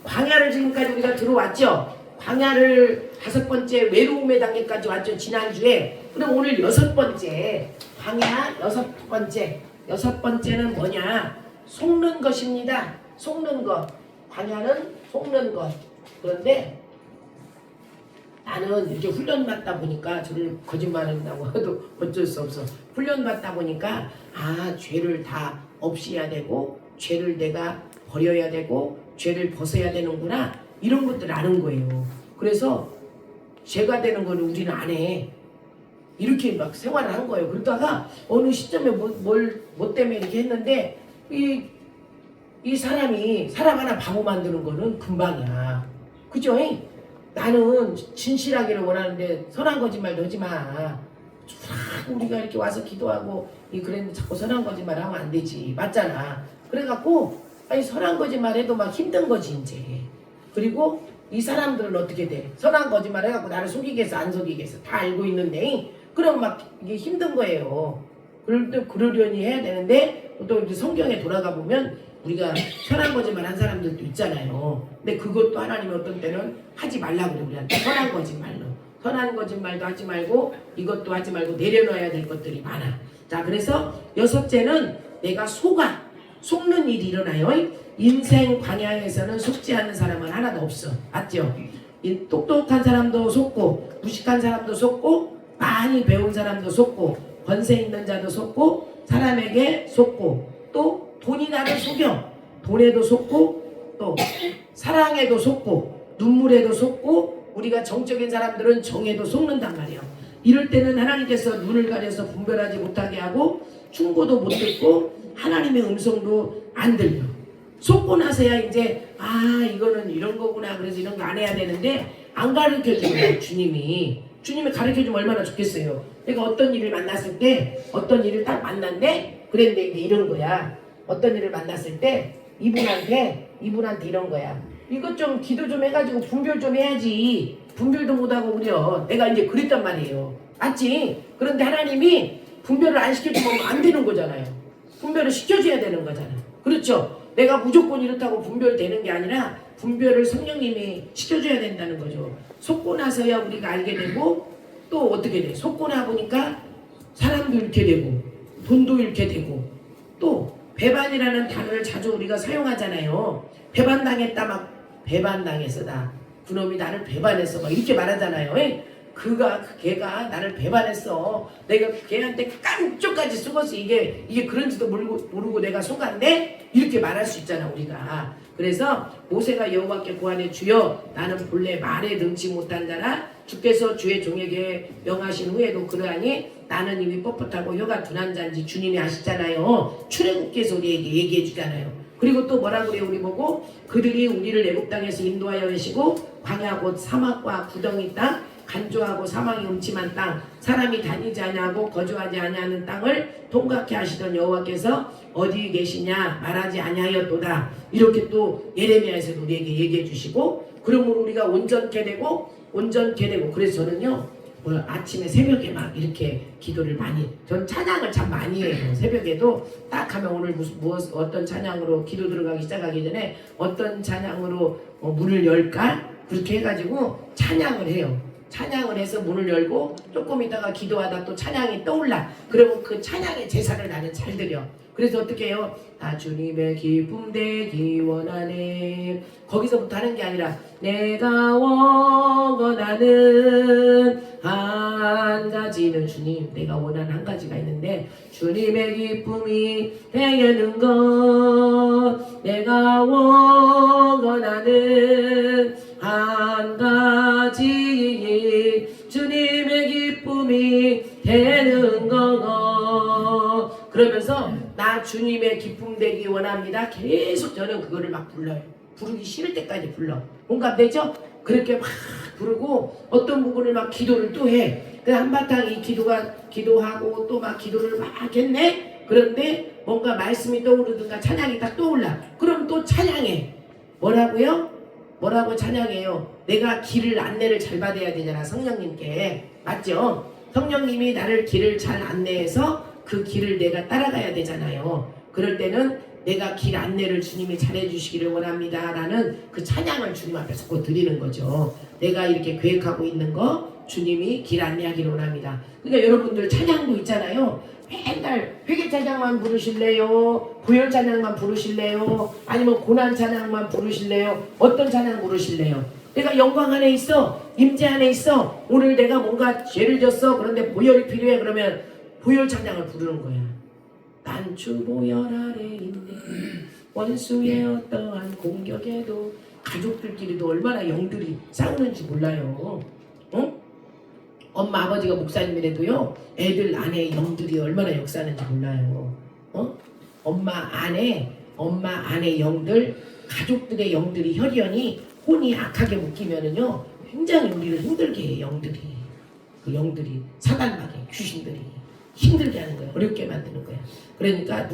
광야를 지금까지 우리가 들어왔죠. 광야를 5번째 외로움의 단계까지 왔죠. 지난주에. 그럼 오늘 6번째 광야 6번째. 6번째는 뭐냐? 속는 것입니다. 속는 것. 광야는 속는 것. 그런데 나는 이렇게 훈련받다 보니까 저를 거짓말한다고 해도 어쩔 수 없어. 훈련받다 보니까 죄를 다 없애야 되고 죄를 내가 버려야 되고 죄를 벗어야 되는구나 이런 것들 아는 거예요. 그래서 죄가 되는 거는 우리는 안 해. 이렇게 막 생활을 한 거예요. 그러다가 어느 시점에 뭐 때문에 이렇게 했는데 이 사람이 사람 하나 바보 만드는 거는 금방이야. 그죠? 나는 진실하기를 원하는데 선한 거짓말도 하지 마. 우리가 이렇게 와서 기도하고 그랬는데 자꾸 선한 거짓말 하면 안 되지. 맞잖아. 그래갖고 선한 거짓말 해도 막 힘든 거지 이제. 그리고 이 사람들은 어떻게 돼? 선한 거짓말 해갖고 나를 속이겠어 안 속이겠어 다 알고 있는데 그럼 막 이게 힘든 거예요. 그러려니 해야 되는데 또 이제 성경에 돌아가 보면 우리가 선한 거짓말 한 사람들도 있잖아요. 근데 그것도 하나님이 어떤 때는 하지 말라고 그래. 우리한테 선한 거짓말로. 선한 거짓말도 하지 말고 이것도 하지 말고 내려놔야 될 것들이 많아. 자, 그래서 6째는 내가 속는 일이 일어나요. 인생 광야에서는 속지 않는 사람은 하나도 없어. 맞죠? 똑똑한 사람도 속고 무식한 사람도 속고 많이 배운 사람도 속고 권세 있는 자도 속고 사람에게 속고 또 돈이 나를 속여. 돈에도 속고 또 사랑에도 속고 눈물에도 속고 우리가 정적인 사람들은 정에도 속는단 말이에요. 이럴 때는 하나님께서 눈을 가려서 분별하지 못하게 하고 충고도 못 듣고 하나님의 음성도 안 들려. 속고 나서야 이제 이거는 이런 거구나 그래서 이런 거 안 해야 되는데 안 가르쳐줘요. 주님이 가르쳐주면 얼마나 좋겠어요. 내가 어떤 일을 만났을 때 어떤 일을 딱 만났네 그랬는데 이제 이런 거야. 어떤 일을 만났을 때 이분한테 이런 거야. 이것 좀 기도 좀 해가지고 분별 좀 해야지. 분별도 못하고 그려. 내가 이제 그랬단 말이에요. 맞지? 그런데 하나님이 분별을 안 시켜주면 안 되는 거잖아요. 분별을 시켜줘야 되는 거잖아요. 그렇죠? 내가 무조건 이렇다고 분별되는 게 아니라 분별을 성령님이 시켜줘야 된다는 거죠. 속고 나서야 우리가 알게 되고 또 어떻게 돼? 속고 나 보니까 사람도 잃게 되고 돈도 잃게 되고 또 배반이라는 단어를 자주 우리가 사용하잖아요. 배반당했다 막 배반당했어 나. 그놈이 나를 배반했어 막 이렇게 말하잖아요. 걔가 나를 배반했어. 내가 걔한테 깜쪽까지 속았어. 이게 그런지도 모르고 내가 속았네? 이렇게 말할 수 있잖아 우리가. 그래서 모세가 여호와께 구하되 주여 나는 본래 말에 능치 못한 자라 주께서 주의 종에게 명하신 후에도 그러하니 나는 이미 뻣뻣하고 혀가 둔한 자인지 주님이 아시잖아요. 출애굽기에서 우리에게 얘기해 주잖아요. 그리고 또 뭐라 그래요? 우리 보고 그들이 우리를 애굽 땅에서 인도하여 계시고 광야 곧 사막과 구덩이 땅 간조하고 사망이 음침한 땅 사람이 다니지 아니하고 거주하지 아니하는 땅을 통각해 하시던 여호와께서 어디 계시냐 말하지 아니하였도다. 이렇게 또 예레미야에서도 우리에게 얘기해 주시고 그러므로 우리가 온전케 되고 그래서 저는요 오늘 아침에 새벽에 막 이렇게 기도를 전 찬양을 참 많이 해요. 새벽에도 딱 하면 오늘 어떤 찬양으로 기도 들어가기 시작하기 전에 어떤 찬양으로 문을 열까 그렇게 해가지고 찬양을 해요. 찬양을 해서 문을 열고 조금 있다가 기도하다 또 찬양이 떠올라. 그러면 그 찬양의 제사를 나는 잘 드려. 그래서 어떻게 해요? 나 주님의 기쁨 되기 원하네. 거기서부터 하는 게 아니라 내가 원하는 한 가지는 주님 내가 원하는 한 가지가 있는데 주님의 기쁨이 되는 것 내가 원하는 한 가지 주님의 기쁨이 되는 것 그러면서 나 주님의 기쁨 되기 원합니다. 계속 저는 그거를 막 불러요. 부르기 싫을 때까지 불러. 공감되죠? 그렇게 막 부르고 어떤 부분을 막 기도를 또 해. 그 한바탕 기도하고 또 막 기도를 막 했네? 그런데 뭔가 말씀이 떠오르든가 찬양이 딱 떠올라. 그럼 또 찬양해. 뭐라고요? 뭐라고 찬양해요? 내가 안내를 잘 받아야 되잖아. 성령님께. 맞죠? 성령님이 나를 길을 잘 안내해서 그 길을 내가 따라가야 되잖아요. 그럴 때는 내가 길 안내를 주님이 잘해주시기를 원합니다 라는 그 찬양을 주님 앞에서 꼭 드리는 거죠. 내가 이렇게 계획하고 있는 거 주님이 길 안내하기를 원합니다. 그러니까 여러분들 찬양도 있잖아요. 맨날 회개 찬양만 부르실래요? 부열 찬양만 부르실래요? 아니면 고난 찬양만 부르실래요? 어떤 찬양 부르실래요? 내가 영광 안에 있어, 임재 안에 있어, 오늘 내가 뭔가 죄를 졌어, 그런데 보혈이 필요해, 그러면 보혈 찬양을 부르는 거야. 단추 보혈 아래 있네, 원수의 어떠한 공격에도. 가족들끼리도 얼마나 영들이 싸우는지 몰라요. 응? 엄마 아버지가 목사님이라도요, 애들 안에 영들이 얼마나 역사하는지 몰라요. 엄마 안에 영들, 가족들의 영들이 혈연이 혼이 악하게 묶이면은요, 굉장히 우리를 힘들게 해요. 영들이, 그 영들이 사단마귀 귀신들이 힘들게 하는 거예요. 어렵게 만드는 거예요. 그러니까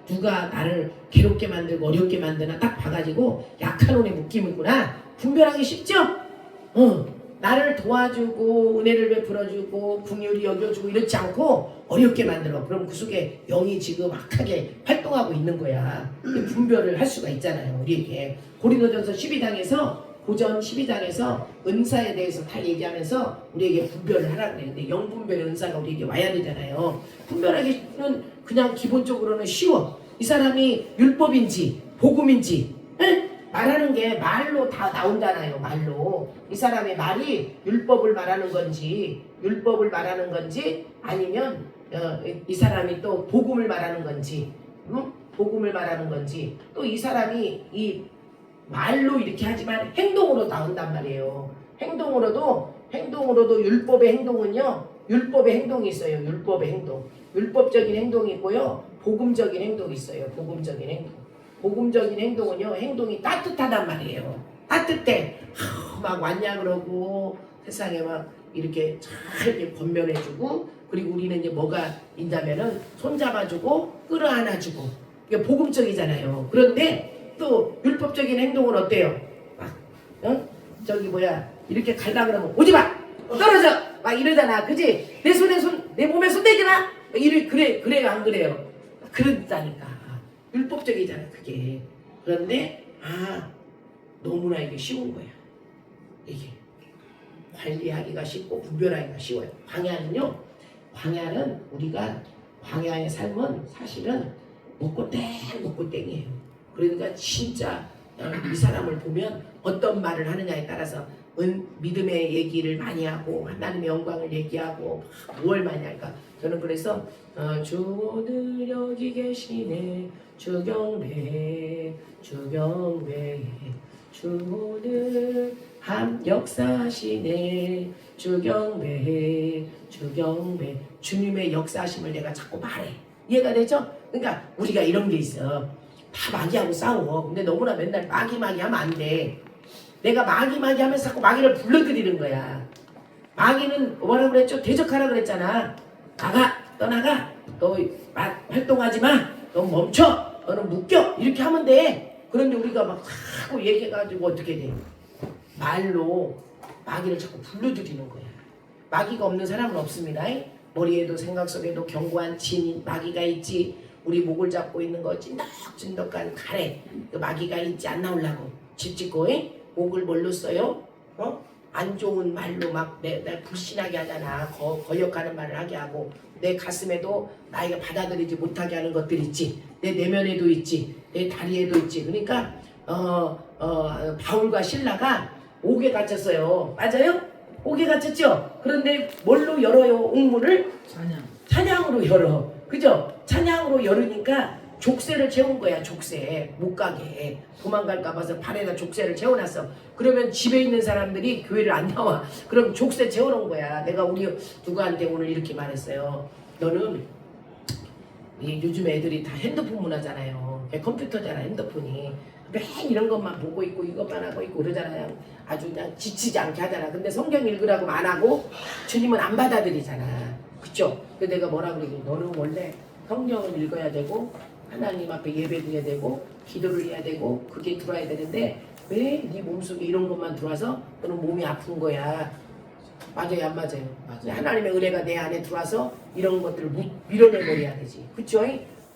누가 나를 괴롭게 만들고 어렵게 만드나 딱 봐가지고 약한 혼에 묶이는구나 분별하기 쉽죠? 나를 도와주고 은혜를 베풀어주고 긍휼히 여겨주고 이렇지 않고 어렵게 만들어. 그럼 그 속에 영이 지금 악하게 활동하고 있는 거야. 분별을 할 수가 있잖아요. 우리에게 고린도전서 12장에서 고전 12장에서 은사에 대해서 다 얘기하면서 우리에게 분별을 하라고 그래요. 근데 영분별의 은사가 우리에게 와야 되잖아요. 분별하기는 그냥 기본적으로는 쉬워. 이 사람이 율법인지 복음인지 말하는 게 말로 다 나온잖아요. 말로. 이 사람의 말이 율법을 말하는 건지 아니면 이 사람이 또 복음을 말하는 건지 복음을 말하는 건지, 또 이 사람이 이 말로 이렇게 하지만 행동으로 나온단 말이에요. 행동으로도 율법의 행동은요, 율법의 행동이 있어요. 율법의 행동, 율법적인 행동이 있고요, 복음적인 행동이 있어요. 복음적인 행동은요, 행동이 따뜻하단 말이에요. 따뜻해. 막 왔냐 그러고 세상에 막 이렇게 잘 이렇게 권면해주고, 그리고 우리는 이제 뭐가 있냐면은 손잡아주고 끌어안아주고, 이게 복음적이잖아요. 그런데 또 율법적인 행동은 어때요? 막 이렇게 갈라 그러면 오지마, 떨어져, 막 이러잖아. 그지? 내 몸에 손 대지 마. 그래요 안 그래요? 그런다니까. 율법적이잖아 그게. 그런데 너무나 이게 쉬운 거야. 이게 관리하기가 쉽고 분별하기가 쉬워요. 광야는 우리가 광야의 삶은 사실은 먹고 땡이에요. 그러니까 진짜 이 사람을 보면 어떤 말을 하느냐에 따라서 믿음의 얘기를 많이 하고 하나님의 영광을 얘기하고 뭘 많이 할까. 저는 그래서 주 오늘 여기 계시네, 주 경배 주 오늘 함 역사하시네, 주 경배 주님의 역사하심을 내가 자꾸 말해. 이해가 되죠? 그러니까 우리가 이런 게 있어. 다 마귀하고 싸워. 근데 너무나 맨날 마귀 하면 안 돼. 내가 마귀 하면서 자꾸 마귀를 불러들이는 거야. 마귀는 뭐라고 그랬죠? 대적하라 그랬잖아. 떠나가. 너 활동하지 마. 너 멈춰. 너는 묶여. 이렇게 하면 돼. 그런데 우리가 막 자꾸 얘기해가지고 어떻게 돼? 말로 마귀를 자꾸 불러들이는 거야. 마귀가 없는 사람은 없습니다. 머리에도 생각 속에도 견고한 진 마귀가 있지. 우리 목을 잡고 있는 거 찐덕찐덕한 가래, 그 마귀가 있지 안 나오려고 집 짓고 목을 뭘로 써요? 안 좋은 말로 막 날 불신하게 하잖아. 거역하는 말을 하게 하고, 내 가슴에도 나이가 받아들이지 못하게 하는 것들 있지. 내 내면에도 있지, 내 다리에도 있지. 그러니까 바울과 신라가 옥에 갇혔어요. 맞아요? 옥에 갇혔죠? 그런데 뭘로 열어요? 옥문을? 찬양으로 열어. 그죠? 찬양으로 열으니까 족쇄를 채운 거야. 족쇄 못 가게, 도망갈까 봐서 발에다 족쇄를 채워놨어. 그러면 집에 있는 사람들이 교회를 안 나와. 그럼 족쇄 채워놓은 거야. 내가 우리 누구한테 오늘 이렇게 말했어요. 너는 요즘 애들이 다 핸드폰 문화잖아요. 컴퓨터잖아 핸드폰이. 맨 이런 것만 보고 있고 이것만 하고 있고 그러잖아요. 아주 그냥 지치지 않게 하잖아. 근데 성경 읽으라고 안 하고 주님은 안 받아들이잖아. 그쵸? 근데 내가 뭐라 그러니, 너는 원래 성경을 읽어야 되고 하나님 앞에 예배드려야 되고 기도를 해야 되고 그게 들어야 되는데 왜 네 몸속에 이런 것만 들어와서 너는 몸이 아픈 거야. 맞아요 안 맞아요? 하나님의 은혜가 내 안에 들어와서 이런 것들을 밀어내버려야 되지. 그쵸?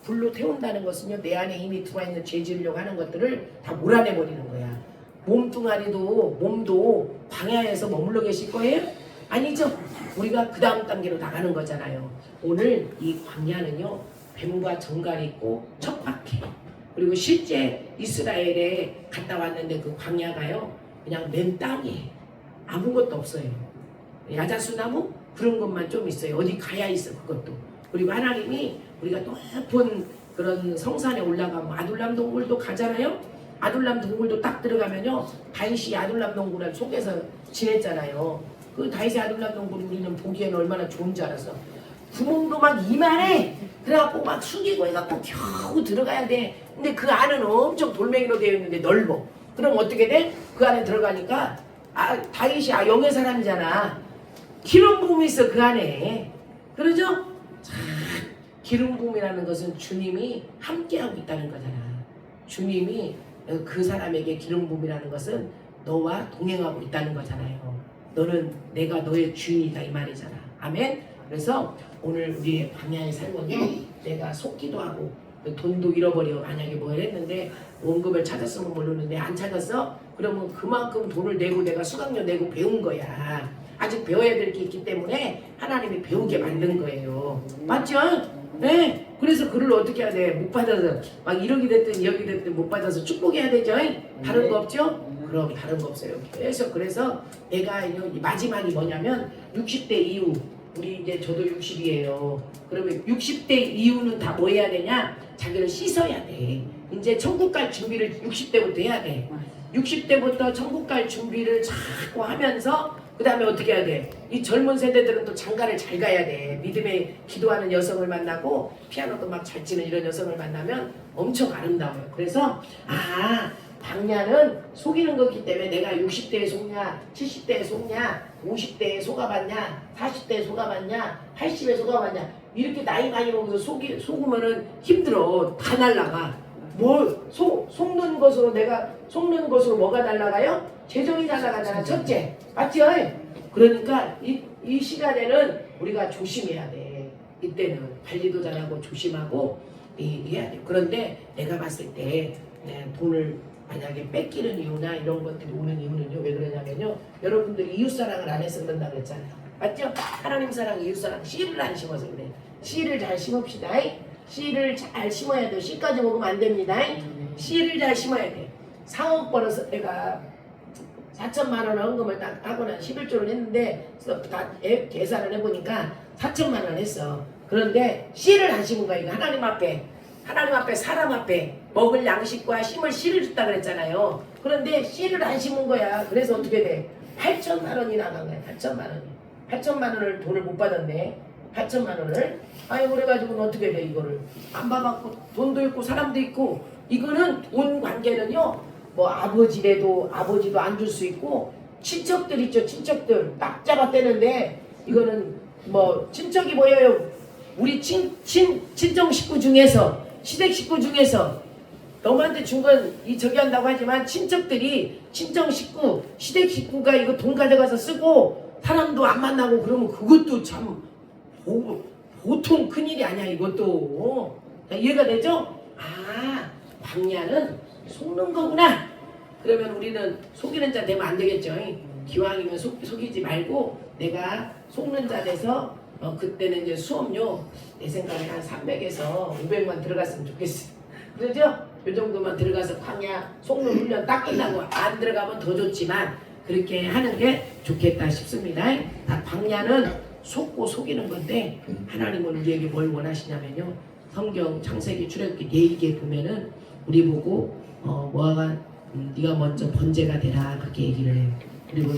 불로 태운다는 것은요, 내 안에 이미 들어와 있는 죄 지으려고 하는 것들을 다 몰아내 버리는 거야. 몸뚱아리도 몸도 광야에서 머물러 계실 거예요? 아니죠. 우리가 그 다음 단계로 나가는 거잖아요. 오늘 이 광야는요, 뱀과 정갈이 있고 척박해. 그리고 실제 이스라엘에 갔다 왔는데 그 광야가요, 그냥 맨 땅이에요. 아무것도 없어요. 야자수나무 그런 것만 좀 있어요. 어디 가야 있어 그것도. 그리고 하나님이 우리가 높은 그런 성산에 올라가면 아둘람 동굴도 가잖아요. 아둘람 동굴도 딱 들어가면요, 다윗이 아둘람 동굴 속에서 지냈잖아요. 그 다윗의 아둘람 동굴 우리는 보기에는 얼마나 좋은 줄 알았어. 구멍도 막 이만해. 그래갖고 막 숙이고 해갖고 겨우 들어가야 돼. 근데 그 안은 엄청 돌멩이로 되어 있는데 넓어. 그럼 어떻게 돼? 그 안에 들어가니까 다윗이 영의 사람이잖아. 기름 부음이 있어 그 안에. 그러죠? 자, 기름 부음이라는 것은 주님이 함께하고 있다는 거잖아. 주님이 그 사람에게 기름 부음이라는 것은 너와 동행하고 있다는 거잖아요. 너는 내가 너의 주인이다 이 말이잖아. 아멘. 그래서 오늘 우리의 광야의 삶은요, 내가 속기도 하고 돈도 잃어버려. 만약에 뭘 했는데 원금을 찾았으면 모르는데 안 찾았어? 그러면 그만큼 돈을 내고 내가 수강료 내고 배운 거야. 아직 배워야 될 게 있기 때문에 하나님이 배우게 만든 거예요. 맞죠? 네. 그래서 그를 어떻게 해야 돼? 못 받아서 막 1억이 됐든 2억이 됐든 못 받아서 축복해야 되죠? 다른 거 없죠? 그럼 다른 거 없어요. 그래서 내가 마지막이 뭐냐면 60대 이후, 우리 이제 저도 60이에요. 그러면 60대 이후는 다 뭐 해야 되냐? 자기를 씻어야 돼. 이제 천국 갈 준비를 60대부터 해야 돼. 60대부터 천국 갈 준비를 자꾸 하면서 그 다음에 어떻게 해야 돼? 이 젊은 세대들은 또 장가를 잘 가야 돼. 믿음에 기도하는 여성을 만나고 피아노도 막 잘 치는 이런 여성을 만나면 엄청 아름다워요. 그래서 광야는 속이는 거기 때문에 내가 60대에 속냐, 70대에 속냐, 50대에 속아봤냐, 40대에 속아봤냐, 80에 속아봤냐, 이렇게 나이 많이 먹어서 속으면은 힘들어. 다 날라가. 속는 것으로 뭐가 날라가요? 재정이 날라가잖아. 첫째. 맞죠? 그러니까 이 시간에는 우리가 조심해야 돼. 이때는 관리도 잘하고 조심하고 해야 돼. 그런데 내가 봤을 때 돈을 만약에 뺏기는 이유나 이런 것들이 오는 이유는요, 왜 그러냐면요, 여러분들이 이웃사랑을 안 해서 그런다 그랬잖아요. 맞죠? 하나님 사랑, 이웃사랑, 씨를 안 심어서 그래. 씨를 잘 심읍시다. 씨를 잘 심어야 돼. 씨까지 먹으면 안 됩니다. 씨를 잘 심어야 돼. 4억 벌어서 내가 4천만 원 헌금을 딱 하고 난 11조를 했는데 다 계산을 해보니까 4천만 원 했어. 그런데 씨를 안 심은 거야. 이거 하나님 앞에 사람 앞에 먹을 양식과 심을 씨를 줬다 그랬잖아요. 그런데 씨를 안 심은 거야. 그래서 어떻게 돼? 8천만 원이 나간 거야. 8천만 원을 돈을 못 받았네. 8천만 원을. 그래가지고 어떻게 돼? 이거를 안 받았고 돈도 있고 사람도 있고. 이거는 돈 관계는요, 뭐 아버지도 안 줄 수 있고, 친척들 있죠. 친척들 딱 잡아떼는데, 이거는 뭐 친척이 뭐예요? 우리 친정 식구 중에서, 시댁 식구 중에서 너무한테 준 건 저기 한다고 하지만 친척들이 친정 식구, 시댁 식구가 이거 돈 가져가서 쓰고 사람도 안 만나고 그러면 그것도 참 보통 큰일이 아니야. 이것도 이해가 되죠? 광야는 속는 거구나. 그러면 우리는 속이는 자 되면 안 되겠죠. 기왕이면 속이지 말고 내가 속는 자 돼서 그때는 이제 수업료 내 생각에 한 300에서 500만 들어갔으면 좋겠어. 그러죠? 이 정도만 들어가서 광야 속는 훈련 딱 끝나고 안 들어가면 더 좋지만 그렇게 하는 게 좋겠다 싶습니다. 광야는 속고 속이는 건데 하나님은 우리에게 뭘 원하시냐면요, 성경 창세기 출애굽기 내일기에 보면은 우리 보고 네가 먼저 번제가 되라 그렇게 얘기를 해요. 그리고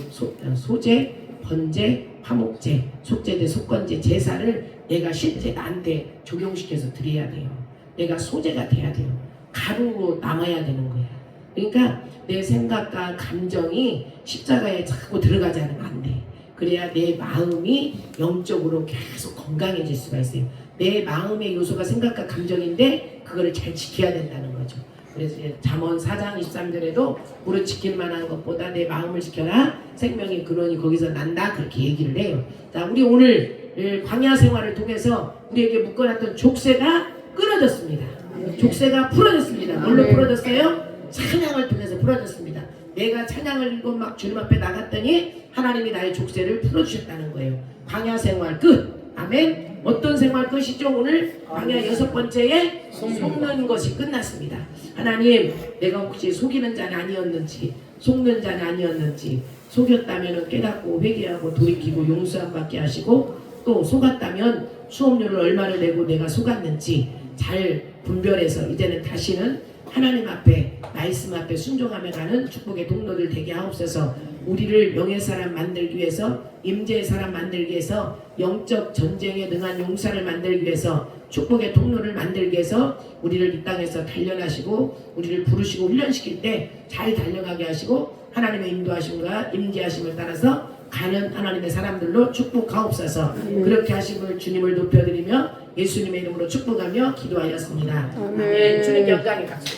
소제, 번제, 화목제, 속제제, 속건제, 제사를 내가 실제 나한테 적용시켜서 드려야 돼요. 내가 소제가 돼야 돼요. 가루로 남아야 되는 거야. 그러니까 내 생각과 감정이 십자가에 자꾸 들어가지 않으면 안 돼. 그래야 내 마음이 영적으로 계속 건강해질 수가 있어요. 내 마음의 요소가 생각과 감정인데 그거를 잘 지켜야 된다는 거죠. 그래서 잠언 4장 23절에도 무릇 지킬 만한 것보다 내 마음을 지켜라. 생명의 근원이 거기서 난다. 그렇게 얘기를 해요. 자, 우리 오늘 광야 생활을 통해서 우리에게 묶어놨던 족쇄가 끊어졌습니다. 족쇄가 풀어졌습니다. 뭘로 아멘. 풀어졌어요? 찬양을 통해서 풀어졌습니다. 내가 찬양을 읽고 막 주님 앞에 나갔더니 하나님이 나의 족쇄를 풀어주셨다는 거예요. 광야 생활 끝. 아멘. 어떤 생활 끝이죠? 오늘 광야 6번째에 속는 것이 끝났습니다. 하나님, 내가 혹시 속이는 자는 아니었는지, 속는 자는 아니었는지, 속였다면 깨닫고 회개하고 돌이키고 용서함 받게 하시고, 또 속았다면 수업료를 얼마를 내고 내가 속았는지 잘 분별해서 이제는 다시는 하나님 앞에 말씀 앞에 순종하며 가는 축복의 동로들 되게 하옵소서. 우리를 명예사람 만들기 위해서, 임재의 사람 만들기 위해서, 영적 전쟁에 능한 용사를 만들기 위해서, 축복의 통로를 만들기 위해서 우리를 이 땅에서 단련하시고 우리를 부르시고 훈련시킬 때 잘 달려가게 하시고 하나님의 인도하심과 임재하심을 따라서 가는 하나님의 사람들로 축복하옵소서. 그렇게 하심을 주님을 높여드리며 예수님의 이름으로 축복하며 기도하였습니다. 아멘. 주님 영광의 박수.